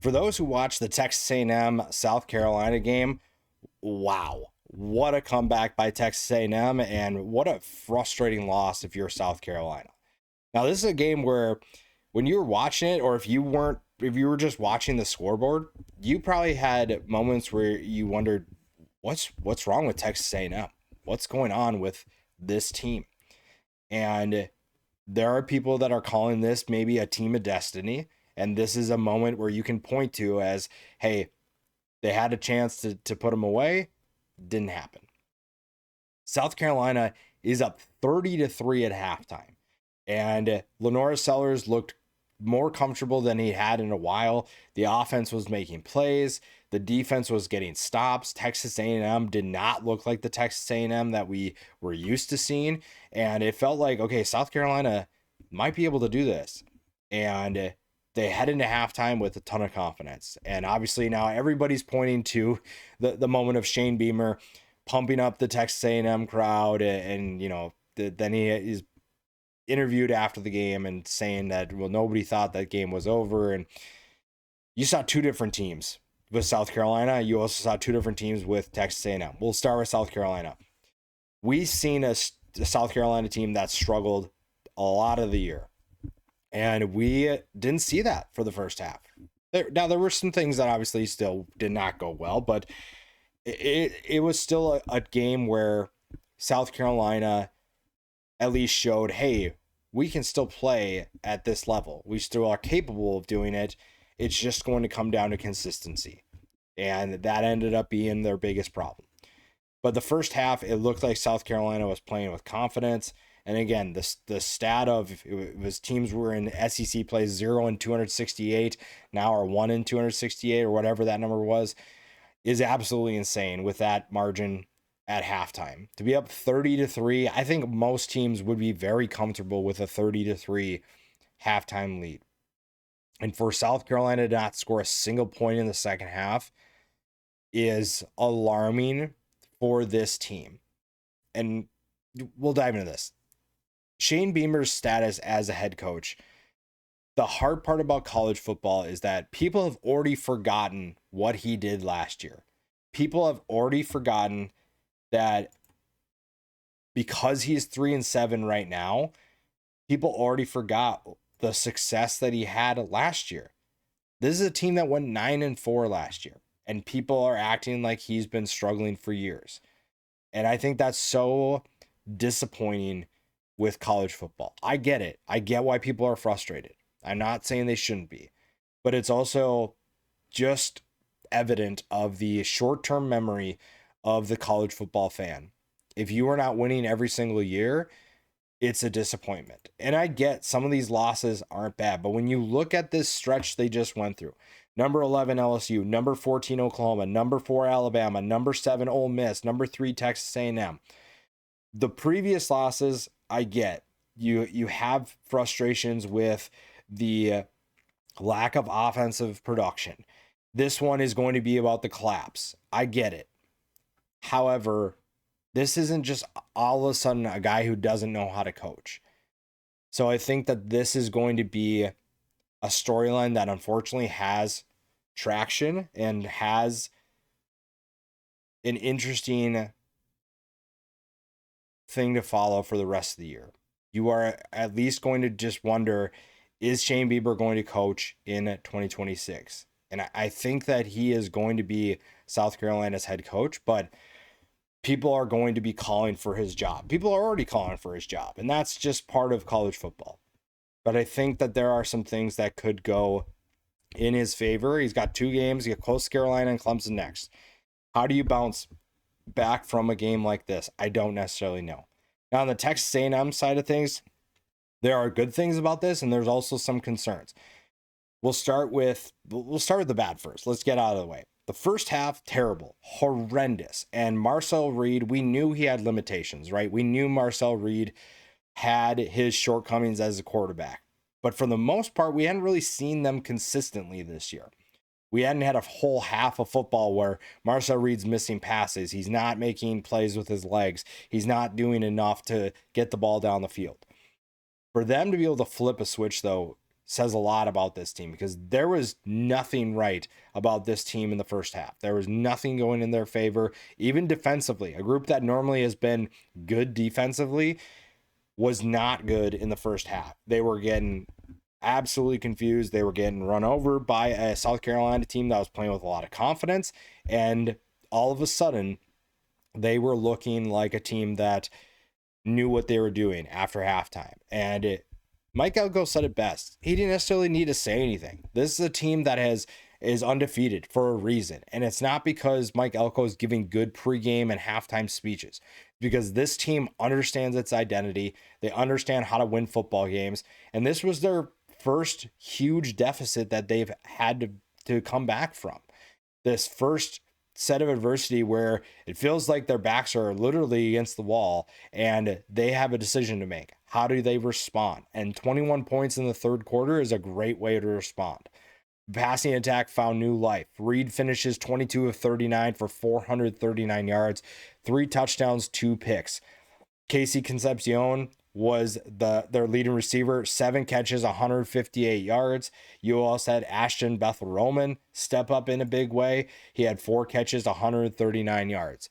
For those who watched the Texas A&M South Carolina game, wow, what a comeback by Texas A&M, and what a frustrating loss if you're South Carolina. Now, this is a game where when you were watching it, or if you were just watching the scoreboard, you probably had moments where you wondered, what's wrong with Texas A&M? What's going on with this team? And there are people that are calling this maybe a team of destiny, and this is a moment where you can point to as, hey, they had a chance to put them away, didn't happen. South Carolina is up 30-3 at halftime, and Lenora Sellers looked more comfortable than he had in a while. The offense was making plays. The defense was getting stops. Texas A&M did not look like the Texas A&M that we were used to seeing. And it felt like, okay, South Carolina might be able to do this. And they head into halftime with a ton of confidence. And obviously now everybody's pointing to the moment of Shane Beamer pumping up the Texas A&M crowd. And then he is interviewed after the game and saying that, well, nobody thought that game was over. And you saw two different teams with South Carolina. You also saw two different teams with Texas A&M. We'll start with South Carolina. We've seen a South Carolina team that struggled a lot of the year, and we didn't see that for the first half. There were some things that obviously still did not go well, but it was still a game where South Carolina at least showed, hey, we can still play at this level. We still are capable of doing it. It's just going to come down to consistency. And that ended up being their biggest problem. But the first half, it looked like South Carolina was playing with confidence. And again, the stat of it was teams were in SEC play 0-268, now are 1-268, or whatever that number was, is absolutely insane with that margin at halftime. To be up 30-3, I think most teams would be very comfortable with a 30-3 halftime lead. And for South Carolina to not score a single point in the second half is alarming for this team. And we'll dive into this. Shane Beamer's status as a head coach. The hard part about college football is that people have already forgotten what he did last year. People have already forgotten that because he's 3-7 right now, people already forgot the success that he had last year. This is a team that went 9-4 last year, and people are acting like he's been struggling for years. And I think that's so disappointing with college football. I get it. I get why people are frustrated. I'm not saying they shouldn't be, but it's also just evident of the short-term memory of the college football fan. If you are not winning every single year, it's a disappointment. And I get some of these losses aren't bad, but when you look at this stretch they just went through, number 11 LSU, number 14 Oklahoma, number 4 Alabama, number 7 Ole Miss, number 3 Texas A&M. The previous losses, I get. You have frustrations with the lack of offensive production. This one is going to be about the collapse. I get it. However, this isn't just all of a sudden a guy who doesn't know how to coach. So I think that this is going to be a storyline that unfortunately has traction and has an interesting thing to follow for the rest of the year. You are at least going to just wonder, is Shane Beamer going to coach in 2026? And I think that he is going to be South Carolina's head coach, but people are going to be calling for his job. People are already calling for his job, and that's just part of college football. But I think that there are some things that could go in his favor. He's got 2 games. He got close to Carolina and Clemson next. How do you bounce back from a game like this? I don't necessarily know. Now, on the Texas A&M side of things, there are good things about this, and there's also some concerns. We'll start with the bad first. Let's get out of the way. The first half, terrible, horrendous. And Marcel Reed, we knew he had limitations, right? We knew Marcel Reed had his shortcomings as a quarterback. But for the most part, we hadn't really seen them consistently this year. We hadn't had a whole half of football where Marcel Reed's missing passes. He's not making plays with his legs. He's not doing enough to get the ball down the field. For them to be able to flip a switch, though, says a lot about this team, because there was nothing right about this team in the first half. There was nothing going in their favor, even defensively. A group that normally has been good defensively was not good in the first half. They were getting absolutely confused. They were getting run over by a South Carolina team that was playing with a lot of confidence. And all of a sudden, they were looking like a team that knew what they were doing after halftime. And Mike Elko said it best. He didn't necessarily need to say anything. This is a team that is undefeated for a reason. And it's not because Mike Elko is giving good pregame and halftime speeches, because this team understands its identity. They understand how to win football games. And this was their first huge deficit that they've had to come back from. This first set of adversity where it feels like their backs are literally against the wall and they have a decision to make. How do they respond? And 21 points in the third quarter is a great way to respond. Passing attack found new life. Reed finishes 22 of 39 for 439 yards, 3 touchdowns, 2 picks. Casey Concepcion was their leading receiver, 7 catches, 158 yards. You also had Ashton Bethel Roman step up in a big way. He had 4 catches, 139 yards.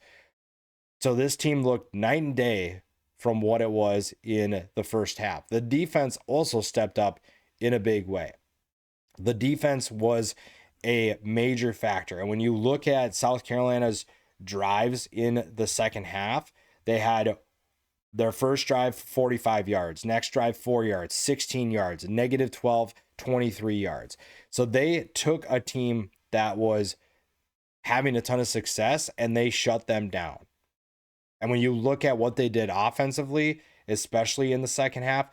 So this team looked night and day from what it was in the first half. The defense also stepped up in a big way. The defense was a major factor. And when you look at South Carolina's drives in the second half, they had their first drive 45 yards, next drive 4 yards, 16 yards, -12, 23 yards. So they took a team that was having a ton of success and they shut them down. And when you look at what they did offensively, especially in the second half,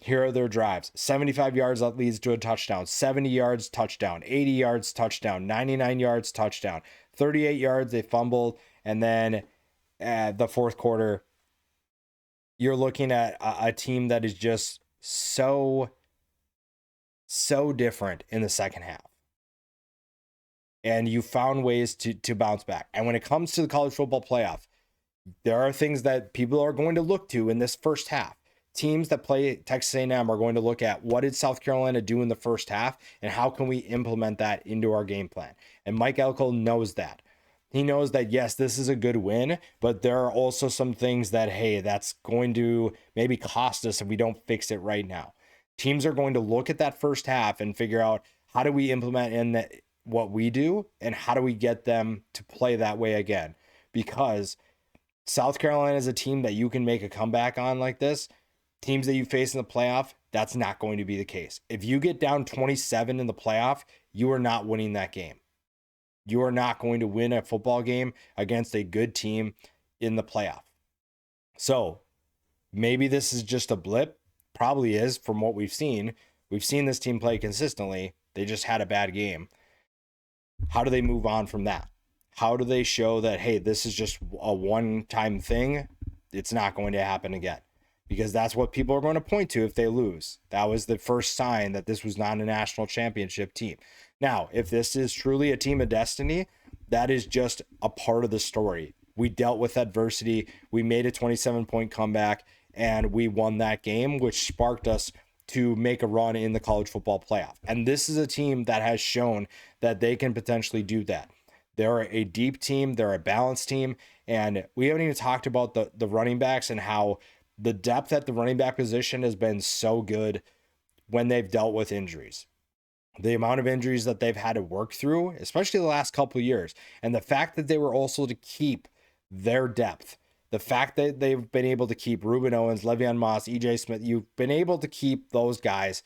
here are their drives. 75 yards that leads to a touchdown, 70 yards, touchdown, 80 yards, touchdown, 99 yards, touchdown, 38 yards, they fumbled. And then the fourth quarter, you're looking at a team that is just so different in the second half. And you found ways to bounce back. And when it comes to the college football playoff, there are things that people are going to look to in this first half. Teams that play Texas A&M are going to look at what did South Carolina do in the first half and how can we implement that into our game plan. And Mike Elko knows that. He knows that, yes, this is a good win, but there are also some things that, hey, that's going to maybe cost us if we don't fix it right now. Teams are going to look at that first half and figure out how do we implement in that what we do and how do we get them to play that way again. Because South Carolina is a team that you can make a comeback on like this. Teams that you face in the playoff, that's not going to be the case. If you get down 27 in the playoff, you are not winning that game. You are not going to win a football game against a good team in the playoff. So maybe this is just a blip. Probably is from what we've seen. We've seen this team play consistently. They just had a bad game. How do they move on from that? How do they show that, hey, this is just a one-time thing? It's not going to happen again. Because that's what people are going to point to if they lose. That was the first sign that this was not a national championship team. Now, if this is truly a team of destiny, that is just a part of the story. We dealt with adversity. We made a 27-point comeback, and we won that game, which sparked us to make a run in the college football playoff. And this is a team that has shown that they can potentially do that. They're a deep team. They're a balanced team. And we haven't even talked about the running backs and how the depth at the running back position has been so good when they've dealt with injuries. The amount of injuries that they've had to work through, especially the last couple of years, and the fact that they were also to keep their depth, the fact that they've been able to keep Reuben Owens, Le'Veon Moss, EJ Smith, you've been able to keep those guys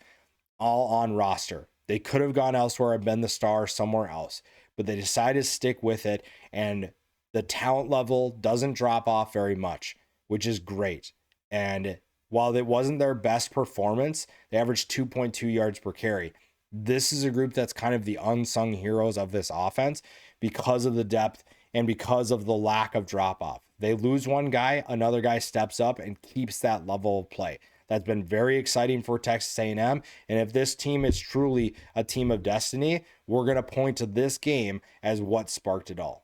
all on roster. They could have gone elsewhere and been the star somewhere else, but they decided to stick with it, and the talent level doesn't drop off very much, which is great. And while it wasn't their best performance, they averaged 2.2 yards per carry. This is a group that's kind of the unsung heroes of this offense because of the depth and because of the lack of drop off. They lose one guy, another guy steps up and keeps that level of play. That's been very exciting for Texas A&M. And if this team is truly a team of destiny, we're going to point to this game as what sparked it all.